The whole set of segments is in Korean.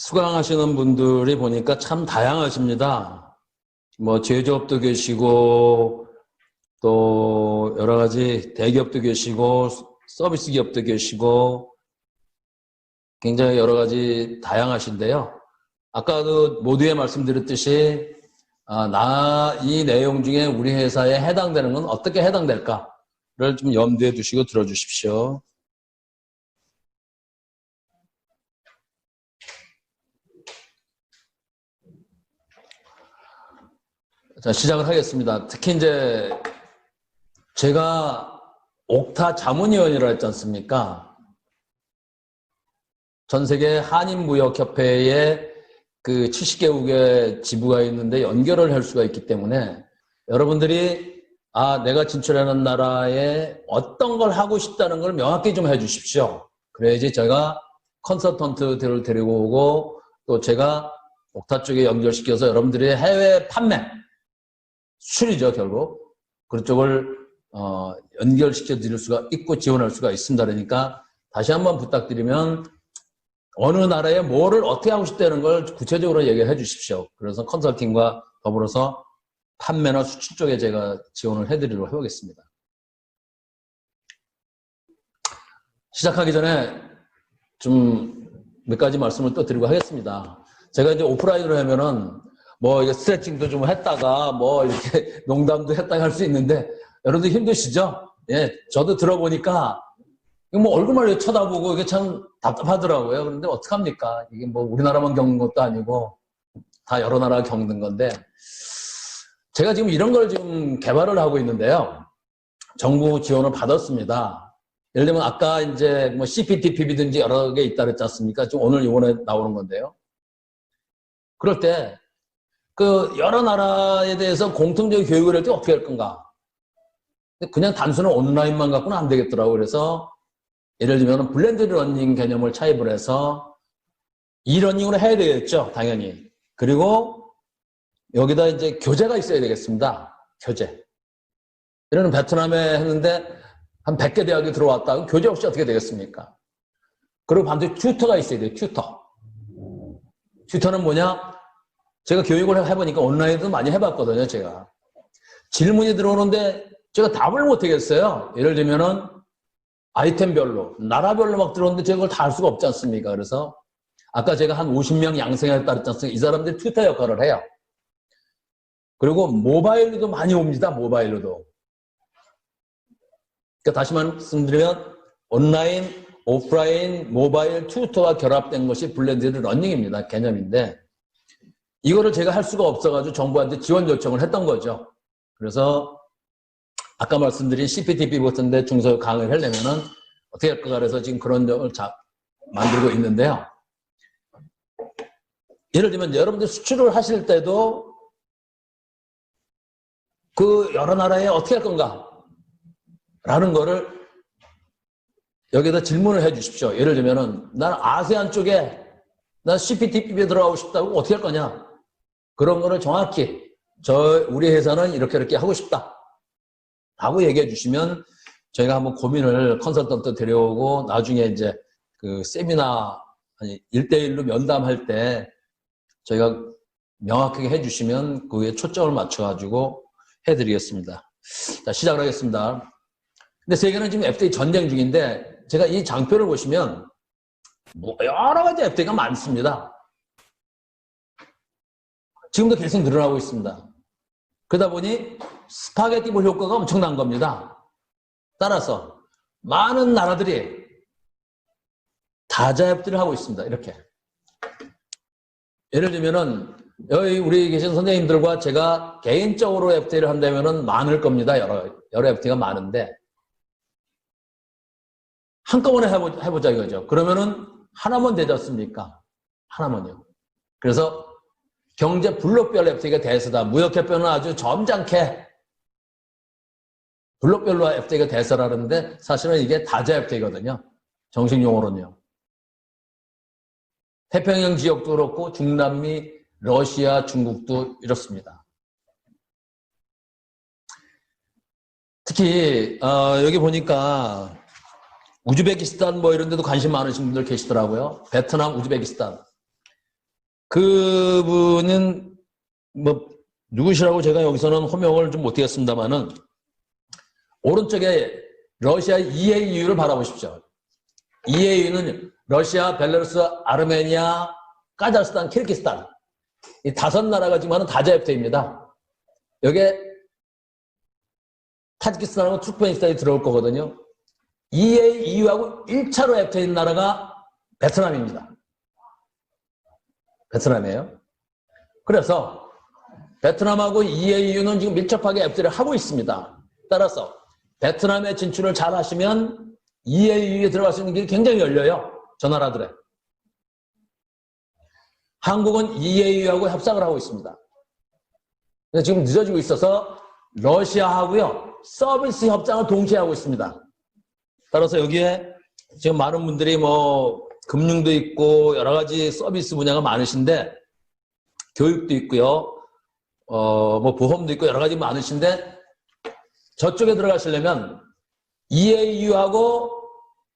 수강하시는 분들이 보니까 참 다양하십니다. 뭐 제조업도 계시고 또 여러 가지 대기업도 계시고 서비스 기업도 계시고 굉장히 여러 가지 다양하신데요. 아까도 모두에 말씀드렸듯이 이 내용 중에 우리 회사에 해당되는 건 어떻게 해당될까를 좀 염두에 두시고 들어주십시오. 자, 시작을 하겠습니다. 특히 이제 제가 옥타 자문위원이라 했지 않습니까? 전 세계 한인무역협회에 그 70개국의 지부가 있는데 연결을 할 수가 있기 때문에 여러분들이 내가 진출하는 나라에 어떤 걸 하고 싶다는 걸 명확히 좀 해주십시오. 그래야지 제가 컨설턴트들을 데리고 오고 또 제가 옥타 쪽에 연결시켜서 여러분들이 해외 판매 수출이죠, 결국. 그쪽을 연결시켜 드릴 수가 있고 지원할 수가 있습니다. 그러니까 다시 한번 부탁드리면 어느 나라에 뭐를 어떻게 하고 싶다는 걸 구체적으로 얘기해 주십시오. 그래서 컨설팅과 더불어서 판매나 수출 쪽에 제가 지원을 해드리도록 해보겠습니다. 시작하기 전에 좀 몇 가지 말씀을 또 드리고 하겠습니다. 제가 이제 오프라인으로 하면은 뭐 이게 스트레칭도 좀 했다가 뭐 이렇게 농담도 했다가 할 수 있는데 여러분들 힘드시죠? 예, 저도 들어보니까 뭐 얼굴만 쳐다보고 이게 참 답답하더라고요. 그런데 어떡합니까? 이게 뭐 우리나라만 겪는 것도 아니고 다 여러 나라가 겪는 건데 제가 지금 이런 걸 지금 개발을 하고 있는데요. 정부 지원을 받았습니다. 예를 들면 아까 이제 뭐 CPTPB든지 여러 개 있다 그랬지 않습니까? 지금 오늘 이번에 나오는 건데요. 그럴 때 그 여러 나라에 대해서 공통적인 교육을 할 때 어떻게 할 건가? 그냥 단순한 온라인만 갖고는 안 되겠더라고요. 그래서 예를 들면 블렌드 러닝 개념을 차입을 해서 이러닝으로 해야 되겠죠, 당연히. 그리고 여기다 이제 교재가 있어야 되겠습니다. 교재. 이런 베트남에 했는데 한 100개 대학이 들어왔다. 그럼 교재 없이 어떻게 되겠습니까? 그리고 반드시 튜터가 있어야 돼요, 튜터. 튜터는 뭐냐? 제가 교육을 해보니까 온라인도 많이 해봤거든요, 제가. 질문이 들어오는데 제가 답을 못 하겠어요. 예를 들면은 아이템별로, 나라별로 막 들어오는데 제가 그걸 다 할 수가 없지 않습니까? 그래서 아까 제가 한 50명 양성했다 그랬지 않습니까? 이 사람들이 튜터 역할을 해요. 그리고 모바일로도 많이 옵니다, 모바일로도. 그러니까 다시 말씀드리면 온라인, 오프라인, 모바일, 튜터가 결합된 것이 블렌디드 러닝입니다. 개념인데 이거를 제가 할 수가 없어가지고 정부한테 지원 요청을 했던 거죠. 그래서 아까 말씀드린 CPTP 같은 데 중소 강의를 하려면은 어떻게 할까 그래서 지금 그런 점을 만들고 있는데요. 예를 들면 여러분들 수출을 하실 때도 그 여러 나라에 어떻게 할 건가 라는 거를 여기다 질문을 해 주십시오. 예를 들면은 난 아세안 쪽에 난 CPTP에 들어가고 싶다고 어떻게 할 거냐? 그런 거를 정확히 우리 회사는 이렇게 하고 싶다 라고 얘기해 주시면 저희가 한번 고민을 컨설턴트 데려오고 나중에 이제 그 세미나 1대1로 면담할 때 저희가 명확하게 해 주시면 그에 초점을 맞춰 가지고 해 드리겠습니다. 자, 시작을 하겠습니다. 근데 세계는 지금 FDA 전쟁 중인데 제가 이 장표를 보시면 뭐 여러 가지 FDA가 많습니다. 지금도 계속 늘어나고 있습니다. 그러다 보니 스파게티볼 효과가 엄청난 겁니다. 따라서 많은 나라들이 다자 FDA를 하고 있습니다. 이렇게. 예를 들면은 여기 우리 계신 선생님들과 제가 개인적으로 FDA를 한다면은 많을 겁니다. 여러 FDA가 많은데 한꺼번에 해보자 이거죠. 그러면은 하나만 되지 않습니까? 하나만요. 그래서 경제 블록별 FTA가 대세다. 무역협회는 아주 점잖게 블록별로 FTA가 대세라는데 사실은 이게 다자 FTA거든요. 정식 용어로는요. 태평양 지역도 그렇고 중남미, 러시아, 중국도 이렇습니다. 특히 여기 보니까 우즈베키스탄 뭐 이런 데도 관심 많으신 분들 계시더라고요. 베트남, 우즈베키스탄. 그분은 뭐 누구시라고 제가 여기서는 호명을 좀 못하겠습니다만은 오른쪽에 러시아 EAU를 바라보십시오. EAU는 러시아, 벨라루스, 아르메니아, 카자흐스탄, 키르기스탄 이 5나라가 지금 하는 다자 FTA입니다. 여기에 타지키스탄하고 투르크메니스탄이 들어올 거거든요. EAU하고 1차로 FTA인 나라가 베트남입니다. 베트남이에요. 그래서 베트남하고 EAU는 지금 밀접하게 FTA를 하고 있습니다. 따라서 베트남의 진출을 잘 하시면 EAU에 들어갈 수 있는 길이 굉장히 열려요. 저 나라들에. 한국은 EAU하고 협상을 하고 있습니다. 근데 지금 늦어지고 있어서 러시아하고요. 서비스 협상을 동시에 하고 있습니다. 따라서 여기에 지금 많은 분들이 뭐 금융도 있고 여러 가지 서비스 분야가 많으신데 교육도 있고요. 뭐 보험도 있고 여러 가지 많으신데 저쪽에 들어가시려면 EAU하고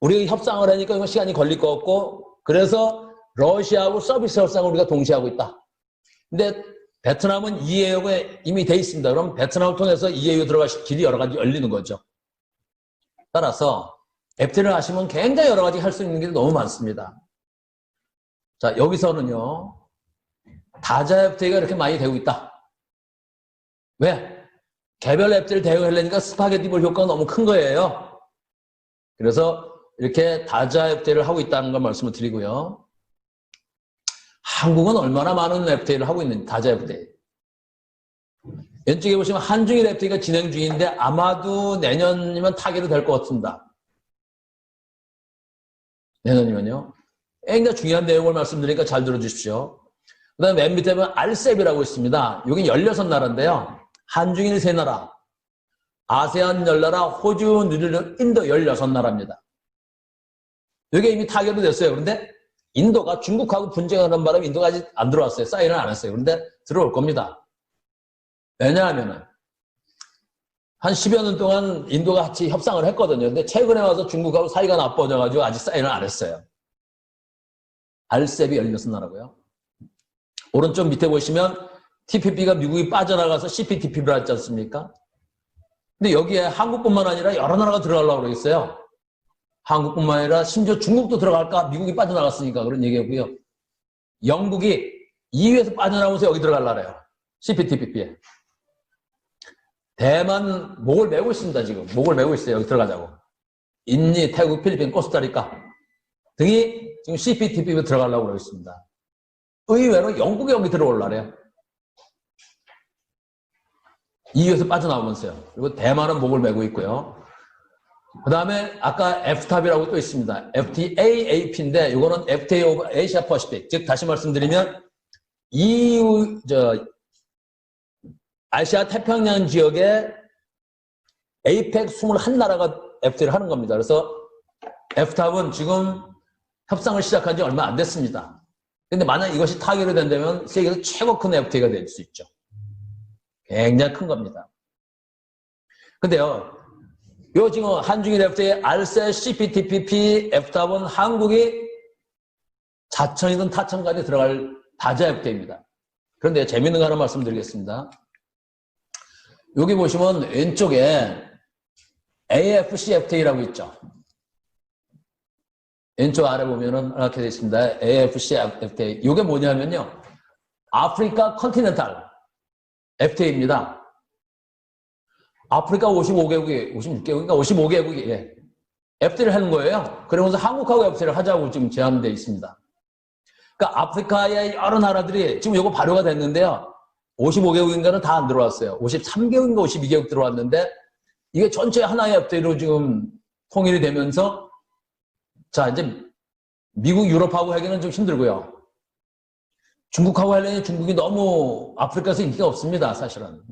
우리가 협상을 하니까 이건 시간이 걸릴 것 같고 그래서 러시아하고 서비스 협상을 우리가 동시에 하고 있다. 근데 베트남은 EAU에 이미 돼 있습니다. 그럼 베트남을 통해서 EAU 들어가실 길이 여러 가지 열리는 거죠. 따라서 FTA를 하시면 굉장히 여러 가지 할 수 있는 게 너무 많습니다. 자, 여기서는요. 다자 FTA가 이렇게 많이 되고 있다. 왜? 개별 FTA를 대응하려니까 스파게티볼 효과가 너무 큰 거예요. 그래서 이렇게 다자 FTA를 하고 있다는 걸 말씀을 드리고요. 한국은 얼마나 많은 FTA를 하고 있는지, 다자 FTA. 왼쪽에 보시면 한중일 FTA가 진행 중인데 아마도 내년이면 타결이 될 것 같습니다. 내년이면요. 굉장히 중요한 내용을 말씀드리니까 잘 들어주십시오. 그 다음에 맨 밑에 보면 RCEP이라고 있습니다. 여기 16나라인데요. 한중일 3나라, 아세안 10나라, 호주, 뉴질랜드, 인도 16나라입니다. 이게 이미 타결이 됐어요. 그런데 인도가 중국하고 분쟁하는 바람에 인도가 아직 안 들어왔어요. 사인을 안 했어요. 그런데 들어올 겁니다. 왜냐하면은 한 10여 년 동안 인도가 같이 협상을 했거든요. 근데 최근에 와서 중국하고 사이가 나빠져가지고 아직 사인을 안 했어요. RCEP이 16나라고요. 오른쪽 밑에 보시면 TPP가 미국이 빠져나가서 CPTP를 했지 않습니까? 근데 여기에 한국뿐만 아니라 여러 나라가 들어가려고 그러겠어요. 한국뿐만 아니라 심지어 중국도 들어갈까? 미국이 빠져나갔으니까 그런 얘기고요. 영국이 EU에서 빠져나오면서 여기 들어가려고 해요. CPTPP에. 대만 목을 메고 있습니다. 지금. 목을 메고 있어요. 여기 들어가자고. 인니, 태국, 필리핀, 코스타리카 등이 지금 CPTP에 들어가려고 그러고 있습니다. 의외로 영국이 여기 들어오려고 해요. EU에서 빠져나오면서요. 그리고 대만은 목을 메고 있고요. 그 다음에 아까 FTAP이라고 또 있습니다. FTAAP인데 이거는 FTA 오브 아시아 퍼시픽. 즉 다시 말씀드리면 EU 아시아 태평양 지역에 APEC 21나라가 FTA를 하는 겁니다. 그래서 FTAP은 지금 협상을 시작한 지 얼마 안 됐습니다. 근데 만약 이것이 타결이 된다면 세계에서 최고 큰 FTA가 될 수 있죠. 굉장히 큰 겁니다. 근데요, 요 지금 한중일 FTA, RCEP, CPTPP, FTAP은 한국이 자천이든 타천까지 들어갈 다자 FTA입니다. 그런데 재밌는 거 하나 말씀드리겠습니다. 여기 보시면 왼쪽에 AFCFTA라고 있죠. 왼쪽 아래 보면은 이렇게 되어 있습니다. AFCFTA. 이게 뭐냐면요. 아프리카 컨티넨탈 FTA입니다. 아프리카 55개국이, 56개국인가? 55개국이, 예. FTA를 하는 거예요. 그러면서 한국하고 FTA를 하자고 지금 제안되어 있습니다. 그러니까 아프리카의 여러 나라들이 지금 이거 발효가 됐는데요. 55개국인가는 다 안 들어왔어요. 53개국인가 52개국 들어왔는데 이게 전체 하나의 FTA로 지금 통일이 되면서 자, 이제 미국, 유럽하고 하기는 좀 힘들고요. 중국하고 하려니 중국이 너무 아프리카에서 인기가 없습니다, 사실은.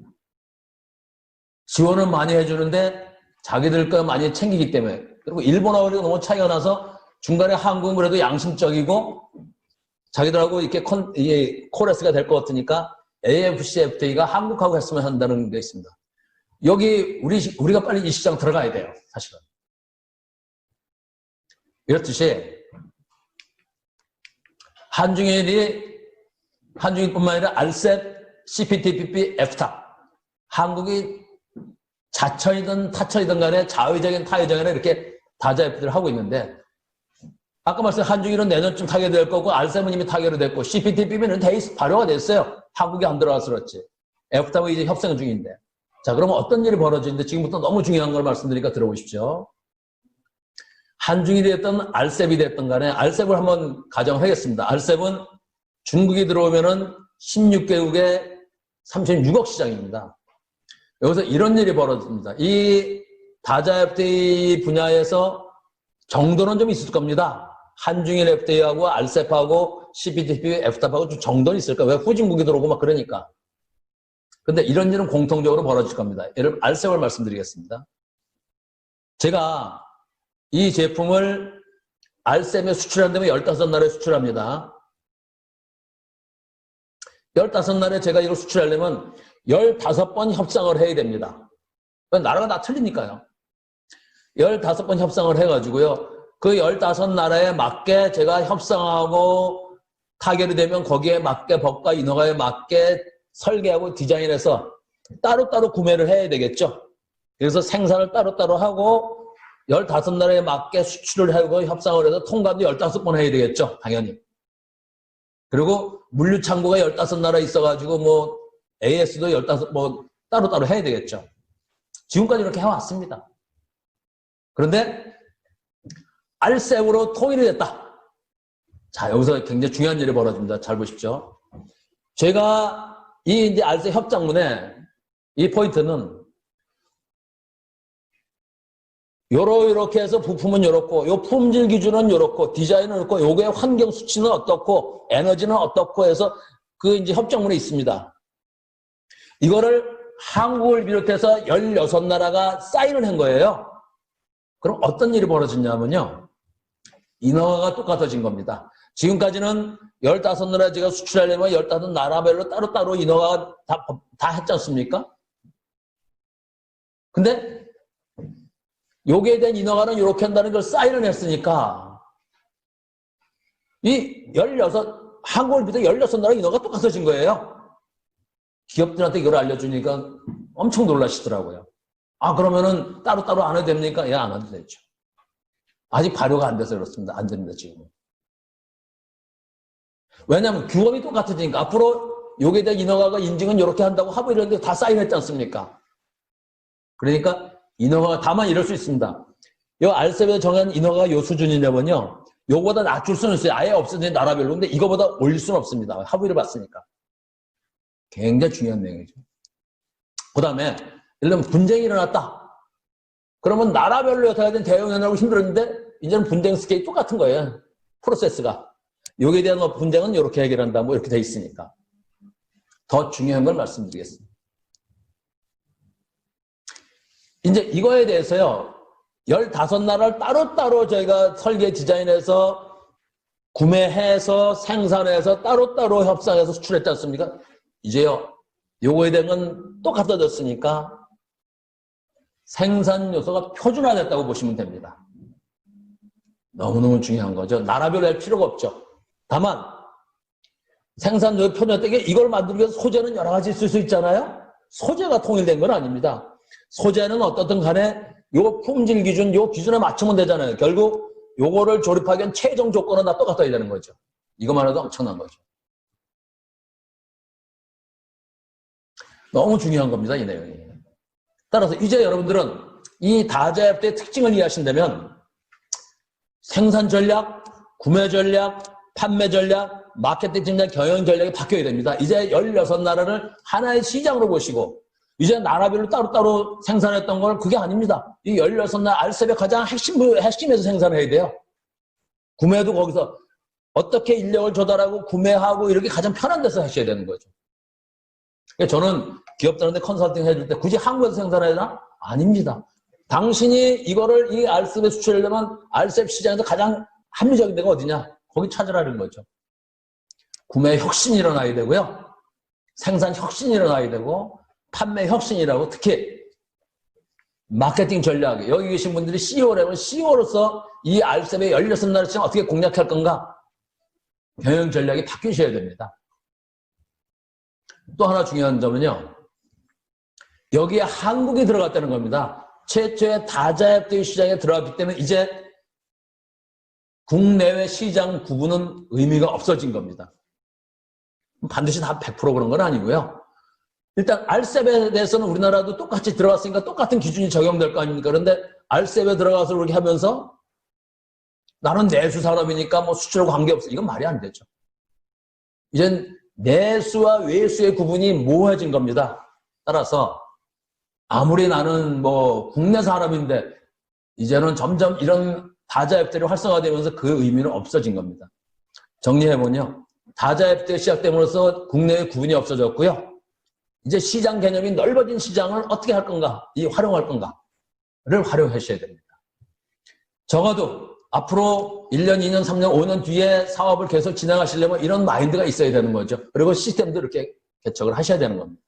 지원은 많이 해주는데 자기들 거 많이 챙기기 때문에. 그리고 일본하고 너무 차이가 나서 중간에 한국은 그래도 양심적이고 자기들하고 이렇게 코레스가 될 것 같으니까 AFCFTA가 한국하고 했으면 한다는 게 있습니다. 여기 우리가 빨리 이 시장 들어가야 돼요, 사실은. 이렇듯이 한중일이 한중일뿐만 아니라 알셉, CPTPP, 에프타. 한국이 자천이든 타천이든 간에 자의적인 타의적인 이렇게 다자 FTA를 하고 있는데 아까 말씀드린 한중일은 내년쯤 타결될 거고 알셉은 이미 타결이 됐고 CPTPP는 발효가 됐어요. 한국이 안 들어가서 그렇지. 에프타하고 이제 협상 중인데. 자, 그러면 어떤 일이 벌어지는데 지금부터 너무 중요한 걸 말씀드리니까 들어보십시오. 한중일이 됐든 알셉이 됐든 간에 알셉을 한번 가정하겠습니다. 알셉은 중국이 들어오면은 16개국에 36억 시장입니다. 여기서 이런 일이 벌어집니다. 이 다자 FTA 분야에서 정도는 좀 있을 겁니다. 한중일 FTA하고 알셉하고 CPTP, 에프타하고 좀 정도는 있을까? 왜 후진국이 들어오고 막 그러니까. 근데 이런 일은 공통적으로 벌어질 겁니다. 예를 들어 알셉을 말씀드리겠습니다. 제가 이 제품을 알셉에 수출한다면 15나라에 수출합니다. 15나라에 제가 이걸 수출하려면 15번 협상을 해야 됩니다. 나라가 다 틀리니까요. 15번 협상을 해가지고요. 그 15나라에 맞게 제가 협상하고 타결이 되면 거기에 맞게 법과 인허가에 맞게 설계하고 디자인해서 따로따로 구매를 해야 되겠죠. 그래서 생산을 따로따로 하고 15나라에 맞게 수출을 하고 협상을 해서 통과도 15번 해야 되겠죠. 당연히. 그리고 물류 창고가 15나라 있어가지고 뭐 AS도 15, 뭐 따로따로 해야 되겠죠. 지금까지 이렇게 해왔습니다. 그런데 알셉으로 통일이 됐다. 자, 여기서 굉장히 중요한 일이 벌어집니다. 잘 보십시오. 제가 이 이제 알셉 협상문에 이 포인트는 요렇게 해서 부품은 요렇고, 요 품질 기준은 요렇고, 디자인은 요렇고, 요게 환경 수치는 어떻고, 에너지는 어떻고 해서 그 이제 협정문에 있습니다. 이거를 한국을 비롯해서 16나라가 사인을 한 거예요. 그럼 어떤 일이 벌어졌냐면요. 인허가가 똑같아진 겁니다. 지금까지는 15나라 제가 수출하려면 15나라별로 따로따로 인허가 다 했지 않습니까? 근데 여기에 대한 인허가는 이렇게 한다는 걸 사인을 했으니까 이 16, 한국을 비롯해 16나라 인허가가 똑같아진 거예요. 기업들한테 이걸 알려주니까 엄청 놀라시더라고요. 아, 그러면은 따로따로 안 해도 됩니까? 예, 안 해도 되죠. 아직 발효가 안 돼서 그렇습니다. 안 됩니다, 지금. 왜냐하면 규범이 똑같아지니까 앞으로 여기에 대한 인허가가 인증은 이렇게 한다고 하고 이런데 다 사인했지 않습니까? 그러니까 인허가가 다만 이럴 수 있습니다. 이 알셉에 정한 인허가가 요 수준이냐면요. 요거보다 낮출 수는 있어요. 아예 없어진 나라별로. 근데 이거보다 올릴 수는 없습니다. 합의를 봤으니까. 굉장히 중요한 내용이죠. 그 다음에 예를 들면 분쟁이 일어났다. 그러면 나라별로 여타가 된 대응하느라고 힘들었는데 이제는 분쟁 스케일이 똑같은 거예요. 프로세스가. 여기에 대한 분쟁은 이렇게 해결한다. 뭐 이렇게 돼 있으니까. 더 중요한 걸 말씀드리겠습니다. 이제 이거에 대해서요. 15나라를 따로따로 저희가 설계 디자인해서 구매해서 생산해서 따로따로 협상해서 수출했지 않습니까? 이제요. 요거에 대한 건 똑같아졌으니까 생산 요소가 표준화됐다고 보시면 됩니다. 너무너무 중요한 거죠. 나라별로 할 필요가 없죠. 다만 생산 요소 표준화됐다는 게 이걸 만들기 위해서 소재는 여러 가지 있을 수 있잖아요. 소재가 통일된 건 아닙니다. 소재는 어떻든 간에 요 품질 기준, 요 기준에 맞추면 되잖아요. 결국 요거를 조립하기 위한 최종 조건은 다 똑같아야 되는 거죠. 이것만 해도 엄청난 거죠. 너무 중요한 겁니다, 이 내용이. 따라서 이제 여러분들은 이 다자 FTA의 특징을 이해하신다면 생산 전략, 구매 전략, 판매 전략, 마케팅 전략, 경영 전략이 바뀌어야 됩니다. 이제 16나라를 하나의 시장으로 보시고 이제 나라별로 따로따로 생산했던 걸 그게 아닙니다. 이 16나라 알셉의 가장 핵심에서 생산해야 돼요. 구매도 거기서 어떻게 인력을 조달하고 구매하고 이렇게 가장 편한 데서 하셔야 되는 거죠. 저는 기업들한테 컨설팅 해줄 때 굳이 한국에서 생산해야 되나? 아닙니다. 당신이 이거를 이 알셉에 수출하려면 알셉 시장에서 가장 합리적인 데가 어디냐? 거기 찾으라는 거죠. 구매 혁신이 일어나야 되고요. 생산 혁신이 일어나야 되고 판매 혁신이라고 특히 마케팅 전략 여기 계신 분들이 CEO라면 CEO로서 이 알셉의 16나라 시장 어떻게 공략할 건가? 경영 전략이 바뀌셔야 됩니다. 또 하나 중요한 점은요. 여기에 한국이 들어갔다는 겁니다. 최초의 다자협대의 시장에 들어갔기 때문에 이제 국내외 시장 구분은 의미가 없어진 겁니다. 반드시 다 100% 그런 건 아니고요. 일단 RCEP에 대해서는 우리나라도 똑같이 들어갔으니까 똑같은 기준이 적용될 거 아닙니까? 그런데 RCEP에 들어가서 그렇게 하면서 나는 내수 산업이니까 뭐 수출하고 관계없어. 이건 말이 안 되죠. 이젠 내수와 외수의 구분이 모호해진 겁니다. 따라서 아무리 나는 뭐 국내 산업인데 이제는 점점 이런 다자협대를 활성화되면서 그 의미는 없어진 겁니다. 정리해보면요. 다자협대 시작됨으로써 국내의 구분이 없어졌고요. 이제 시장 개념이 넓어진 시장을 어떻게 할 건가, 활용할 건가를 활용하셔야 됩니다. 적어도 앞으로 1년, 2년, 3년, 5년 뒤에 사업을 계속 진행하시려면 이런 마인드가 있어야 되는 거죠. 그리고 시스템도 이렇게 개척을 하셔야 되는 겁니다.